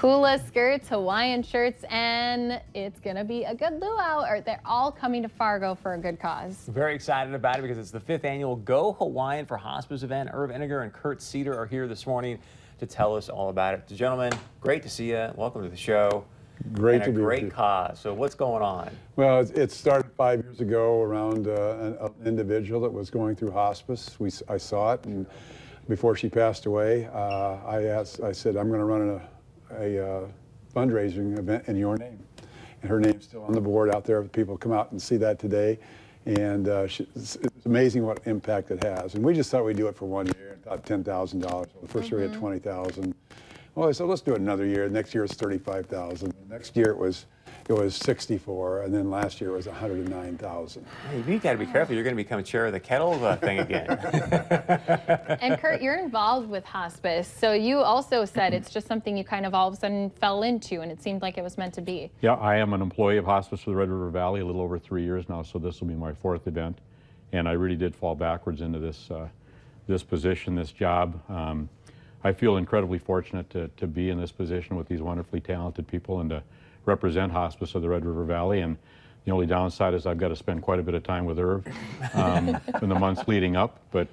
hula skirts, Hawaiian shirts, and it's going to be a good luau. They're all coming to Fargo for a good cause. Very excited about it because it's the 5th annual Go Hawaiian for Hospice event. Irv Iniger and Kurt Cedar are here this morning to tell us all about it. Gentlemen, great to see you. Welcome to the show. Great to be great with you. cause. So what's going on? Well, it started 5 years ago around an individual that was going through hospice. I saw it, and before she passed away, I said, I'm going to run a fundraising event in your name. And her name's still on the board out there. People come out and see that today. And it's amazing what impact it has. And we just thought we'd do it for 1 year, thought $10,000. Well, the first year we had $20,000. Well, I said, let's do it another year. Next year it's $35,000. Next year it was $64,000, and then last year it was $109,000. Hey, you got to be careful. You're going to become chair of the kettle thing again. And Kurt, you're involved with hospice, so you also said it's just something you kind of all of a sudden fell into, and it seemed like it was meant to be. Yeah, I am an employee of Hospice for the Red River Valley a little over 3 years now, so this will be my 4th event, and I really did fall backwards into this position, this job. I feel incredibly fortunate to be in this position with these wonderfully talented people and to represent Hospice of the Red River Valley. And the only downside is I've got to spend quite a bit of time with Irv in the months leading up, but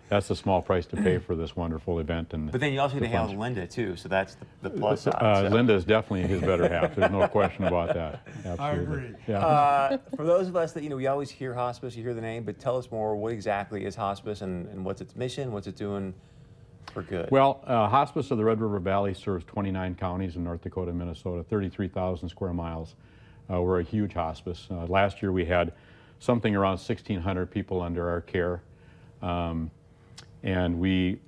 that's a small price to pay for this wonderful event. But then you also get to handle Linda too, so that's the plus side. Linda is definitely his better half. There's no question about that. Absolutely. I agree. Yeah. For those of us that, we always hear hospice, you hear the name, but tell us more, what exactly is hospice and what's its mission, what's it doing for good? Well, Hospice of the Red River Valley serves 29 counties in North Dakota and Minnesota, 33,000 square miles. We're a huge hospice. Last year we had something around 1,600 people under our care. And we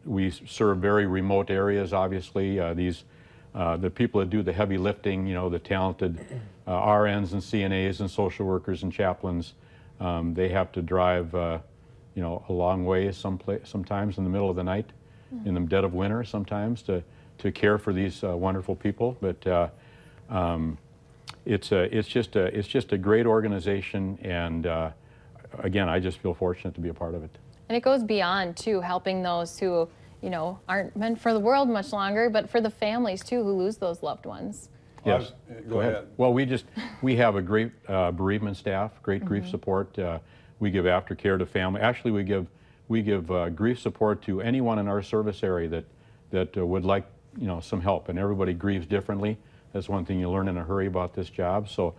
serve very remote areas, obviously. The people that do the heavy lifting, the talented RNs and CNAs and social workers and chaplains, they have to drive, a long way sometimes in the middle of the night, in the dead of winter sometimes, to care for these wonderful people. But it's just a great organization, and again, I just feel fortunate to be a part of it. And it goes beyond, too, helping those who, aren't meant for the world much longer, but for the families, too, who lose those loved ones. Yes. Go ahead. Well, we have a great bereavement staff, great grief support. We give aftercare to family. Actually, we give grief support to anyone in our service area that would like, some help. And everybody grieves differently. That's one thing you learn in a hurry about this job. So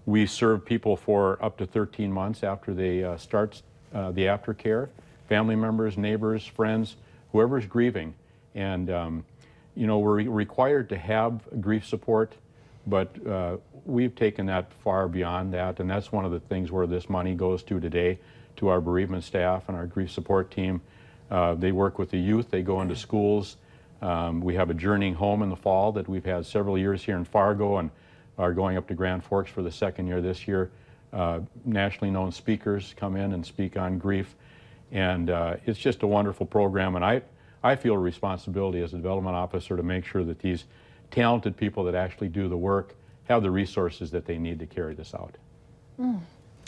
we serve people for up to 13 months after they start the aftercare, family members, neighbors, friends, whoever's grieving. And, we're required to have grief support, but we've taken that far beyond that. And that's one of the things where this money goes to today, to our bereavement staff and our grief support team. They work with the youth, they go into schools. We have a journeying home in the fall that we've had several years here in Fargo and are going up to Grand Forks for the 2nd year this year. Nationally known speakers come in and speak on grief, and it's just a wonderful program. And I feel a responsibility as a development officer to make sure that these talented people that actually do the work have the resources that they need to carry this out.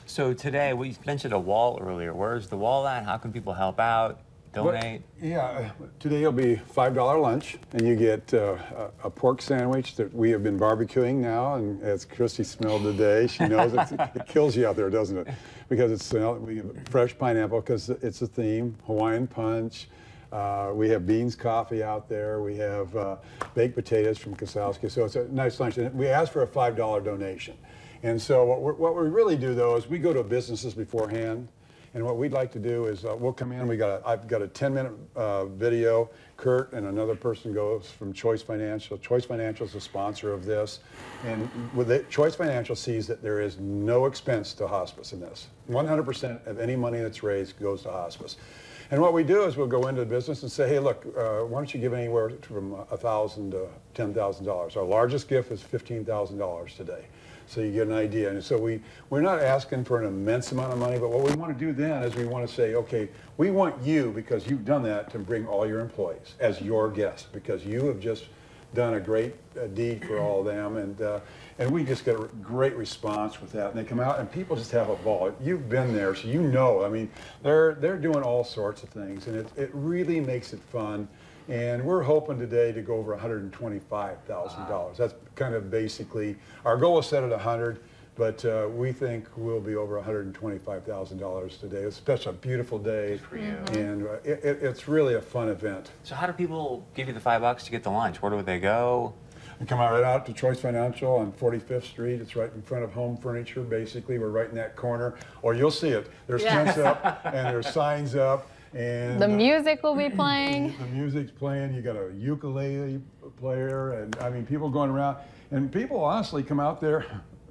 So today, we mentioned a wall earlier. Where's the wall at? How can people help out, donate? Today will be $5 lunch, and you get a pork sandwich that we have been barbecuing now, and as Christy smelled today, she knows it kills you out there, doesn't it? Because we have fresh pineapple, because it's a theme, Hawaiian punch. We have beans coffee out there. We have baked potatoes from Kasowski, so it's a nice lunch. And we ask for a $5 donation. And so what we really do, though, is we go to businesses beforehand. And what we'd like to do is we'll come in. I've got a 10-minute video. Kurt and another person goes from Choice Financial. Choice Financial is the sponsor of this. And with it, Choice Financial sees that there is no expense to hospice in this. 100% of any money that's raised goes to hospice. And what we do is we'll go into the business and say, hey, look, why don't you give anywhere from $1,000 to $10,000. Our largest gift is $15,000 today. So you get an idea. And so we're not asking for an immense amount of money, but what we want to do then is we want to say, okay, we want you, because you've done that, to bring all your employees as your guests, because you have just done a great deed for all of them, and we just get a great response with that. And they come out, and people just have a ball. You've been there, so you know. I mean, they're doing all sorts of things, and it really makes it fun. And we're hoping today to go over $125,000. That's kind of basically, our goal is set at 100, but we think we'll be over $125,000 today. It's such a beautiful day, for you. And it's really a fun event. So how do people give you the $5 to get the lunch? Where would they go? And come right out to Choice Financial on 45th Street. It's right in front of Home Furniture. Basically, we're right in that corner. Or you'll see it. There's tents up and there's signs up. And the music will be playing. The music's playing. You got a ukulele player, and I mean, people going around. And people honestly come out there.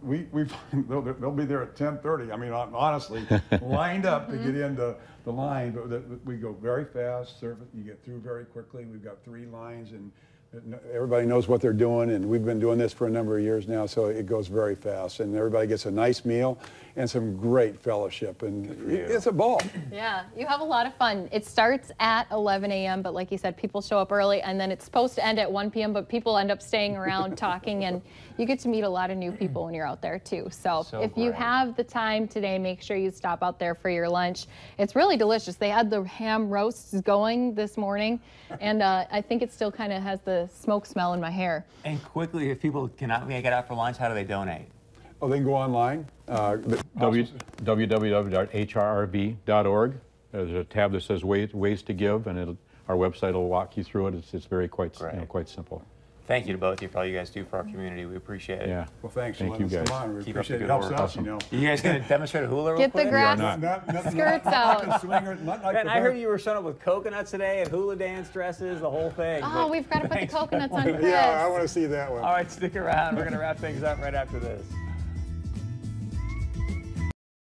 They'll be there at 10:30. I mean, honestly, lined up to get into the line. But we go very fast. You get through very quickly. We've got 3 lines, and everybody knows what they're doing. And we've been doing this for a number of years now, so it goes very fast. And everybody gets a nice meal and some great fellowship, and it's a ball. Yeah, you have a lot of fun. It starts at 11 a.m., but like you said, people show up early, and then it's supposed to end at 1 p.m., but people end up staying around talking, and you get to meet a lot of new people when you're out there too. So if you have the time today, make sure you stop out there for your lunch. It's really delicious. They had the ham roasts going this morning, and I think it still kind of has the smoke smell in my hair. And quickly, if people cannot make it out for lunch, how do they donate? Oh, they can go online. www.hrrv.org. There's a tab that says ways to give, and our website will walk you through it. It's very quite simple. Thank you to both of you for all you guys do for our community. We appreciate it. Yeah. Well, thanks. Thank you guys. We Keep up appreciate the it. good Helps work. us, you know. You guys going to demonstrate a hula real Get quick? the grass skirts out. And I heard you were showing up with coconuts today and hula dance dresses, the whole thing. Oh, we've got to put the coconuts on Chris. Yeah, I want to see that one. All right, stick around. We're going to wrap things up right after this.